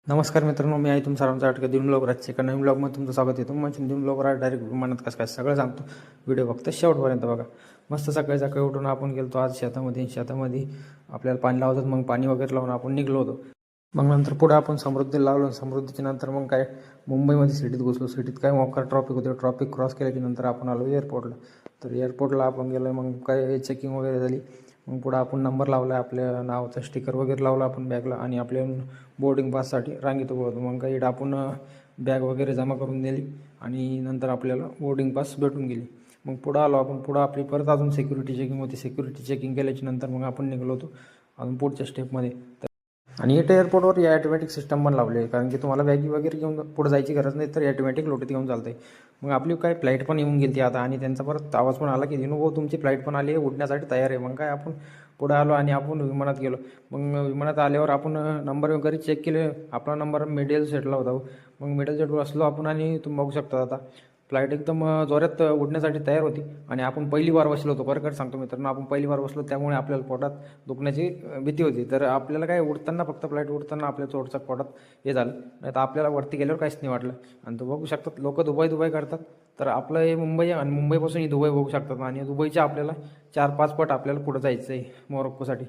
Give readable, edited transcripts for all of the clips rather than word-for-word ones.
नमस्कार मित्रांनो, मी आहे तुमचं सर्वांचा अटके दिन ब्लॉग राज्य एका नवीन ब्लॉगमध्ये तुमचं स्वागत आहे. म्हणजे दिन ब्लॉगवर डायरेक्ट विमानात कसं काय सगळं सांगतो. व्हिडिओ फक्त शेवटपर्यंत बघा. मस्त सकाळी सकाळी उठून आपण गेलो आज शेतामध्ये आपल्याला पाणी लावतात. मग पाणी वगैरे लावून आपण निघलो होतो. मग नंतर पुढे आपण समृद्धी लावलो. समृद्धीच्या नंतर मग काय मुंबईमध्ये सिटीत घुसलो. सिटीत काय मोकार ट्रॉफिक होते. ट्रॉफिक क्रॉस केल्याच्या नंतर आपण आलो एअरपोर्टला. तर एअरपोर्टला आपण गेलो. मग काय चेकिंग वगैरे झाली. मग पुढं आपण नंबर लावला, आपल्या नावाचा स्टिकर वगैरे लावला आपण बॅगला आणि आपल्या बोर्डिंग पाससाठी रांगेत उभं होतो. मग काही आपण बॅग वगैरे जमा करून दिली आणि नंतर आपल्याला बोर्डिंग पास भेटून गेली. मग पुढं आलो आपण. पुढं आपली परत अजून सिक्युरिटी चेकिंग होती. सिक्युरिटी चेकिंग केल्याच्या नंतर मग आपण निघलो होतो अजून पुढच्या स्टेपमध्ये. आणि इथे एअरपोर्टवर या ॲटोमॅटिक सिस्टम पण लावली आहे, कारण की तुम्हाला बॅगी वगैरे घेऊन पुढे जायची गरज नाही, तर ॲटोमॅटिक लोटीत घेऊन चालतं आहे. मग आपली काय फ्लाईट पण येऊन गेली आता आणि त्यांचा परत आवाज पण आला की दिनू तुमची फ्लाईट पण आली आहे, उडण्यासाठी तयार आहे. मग काय आपण पुढे आलो आणि आपण विमानात गेलो. मग विमानात आल्यावर आपण नंबर वगैरे चेक केले. आपला नंबर मिडल सेटला होता. मग मिडल सेटवर असलो आपण आणि तुम्ही बघू शकता आता फ्लाईट एकदम जोरात उडण्यासाठी तयार होती. आणि आपण पहिली बार बसलो होतो. बरं सांगतो मित्रांनो, आपण पहिली बार बसलो त्यामुळे आपल्याला पोटात दुखण्याची भीती होती. तर आपल्याला काय उडताना फक्त फ्लाईट उडताना आपल्या थोडंसं पोटात हे झालं, नाही तर आपल्याला वरती गेल्यावर काहीच नाही वाटलं. आणि तो बघू शकतात लोक दुबई करतात. तर आपलं हे मुंबई आणि मुंबईपासून ही दुबई बघू शकतात. आणि दुबईच्या आपल्याला 4-5 पट आपल्याला पुढं जायचं आहे मोरोक्कोसाठी.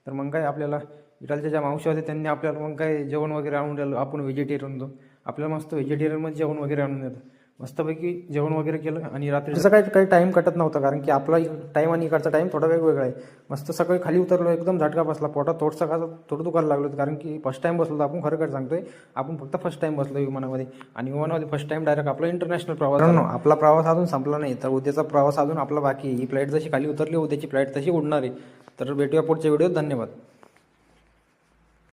तर मग काय आपल्याला इटालच्या ज्या मावशी होते त्यांनी आपल्याला मग काय जेवण वगैरे आणून दिलं. आपण व्हेजिटेरियन होतो, आपल्याला मस्त व्हेजिटेरियनमध्ये जेवण वगैरे आणून देतं. मस्तपैकी जेवण वगैरे केलं आणि रात्रीचं काही टाईम कटत नव्हता, कारण की आपला टाईम आणि इकडचा टाईम थोडा वेगवेगळा आहे. मस्त सकाळी खाली उतरलो, एकदम झटका बसला. पोटात थोडं दुखायला लागलो होतं, कारण की फर्स्ट टाईम बसलो. आपण खरं सांगतोय, आपण फक्त फर्स्ट टाईम बसलो विमानामध्ये. आणि विमानामध्ये फर्स्ट टाईम डायरेक्ट आपला इंटरनॅशनल प्रवास. आपला प्रवास अजून संपला नाही, तर उद्याचा प्रवास अजून आपला बाकी. ही फ्लाईट जशी खाली उतरली, उद्याची फ्लाईट तशी उडणार आहे. तर भेटूया पुढच्या व्हिडिओत. धन्यवाद.